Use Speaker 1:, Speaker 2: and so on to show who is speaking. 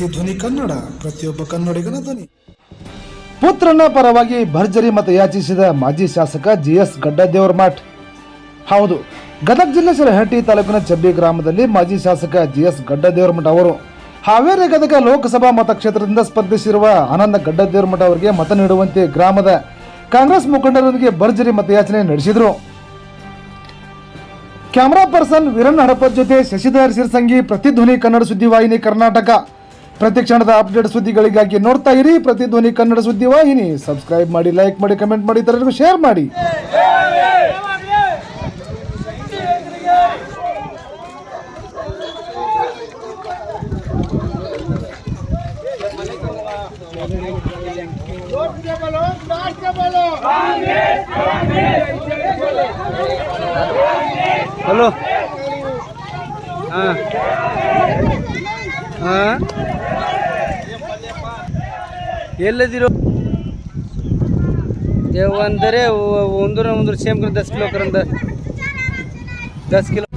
Speaker 1: ಪ್ರತಿಧ್ವನಿ ಕನ್ನಡ, ಪ್ರತಿಯೊಬ್ಬ ಕನ್ನಡಿಗನ ಧ್ವನಿ.
Speaker 2: ಪುತ್ರನ ಪರವಾಗಿ ಭರ್ಜರಿ ಮತ ಯಾಚಿಸಿದ ಮಾಜಿ ಶಾಸಕ ಜಿಎಸ್ ಗಡ್ಡದೇವರಮಠ. ಹೌದು, ಗದಗ ಜಿಲ್ಲೆ ಶಿರಹಟ್ಟಿ ತಾಲೂಕಿನ ಚಬ್ಬಿ ಗ್ರಾಮದಲ್ಲಿ ಮಾಜಿ ಶಾಸಕ ಜಿಎಸ್ ಗಡ್ಡದೇವರಮಠ ಅವರು ಹಾವೇರಿ ಗದಗ ಲೋಕಸಭಾ ಮತಕ್ಷೇತ್ರದಿಂದ ಸ್ಪರ್ಧಿಸಿರುವ ಆನಂದ ಗಡ್ಡದೇವರಮಠ ಅವರಿಗೆ ಮತ ನೀಡುವಂತೆ ಗ್ರಾಮದ ಕಾಂಗ್ರೆಸ್ ಮುಖಂಡರೊಂದಿಗೆ ಭರ್ಜರಿ ಮತಯಾಚನೆ ನಡೆಸಿದರು. ಕ್ಯಾಮರಾ ಪರ್ಸನ್ ವೀರಣ್ಣ ಹಡಪದ್ ಜೊತೆ ಶಶಿಧರ್ ಸಿರ್ಸಂಗಿ, ಪ್ರತಿಧ್ವನಿ ಕನ್ನಡ ಸುದ್ದಿವಾಹಿನಿ ಕರ್ನಾಟಕ. ಪ್ರತಿ ಕ್ಷಣದ ಅಪ್ಡೇಟ್ ಸುದ್ದಿಗಳಿಗಾಗಿ ನೋಡ್ತಾ ಇರಿ ಪ್ರತಿಧ್ವನಿ ಕನ್ನಡ ಸುದ್ದಿವಾಹಿನಿ. ಸಬ್ಸ್ಕ್ರೈಬ್ ಮಾಡಿ, ಲೈಕ್ ಮಾಡಿ, ಕಮೆಂಟ್ ಮಾಡಿ, ಇತರರಿಗೂ ಶೇರ್ ಮಾಡಿ.
Speaker 3: ಹಲೋ, ಎಲ್ಲದಿರೋ ಒಂದರೆ ಒಂದೂರ ಸೇಮ್ 10 ಕಿಲೋ 10 ಕಿಲೋ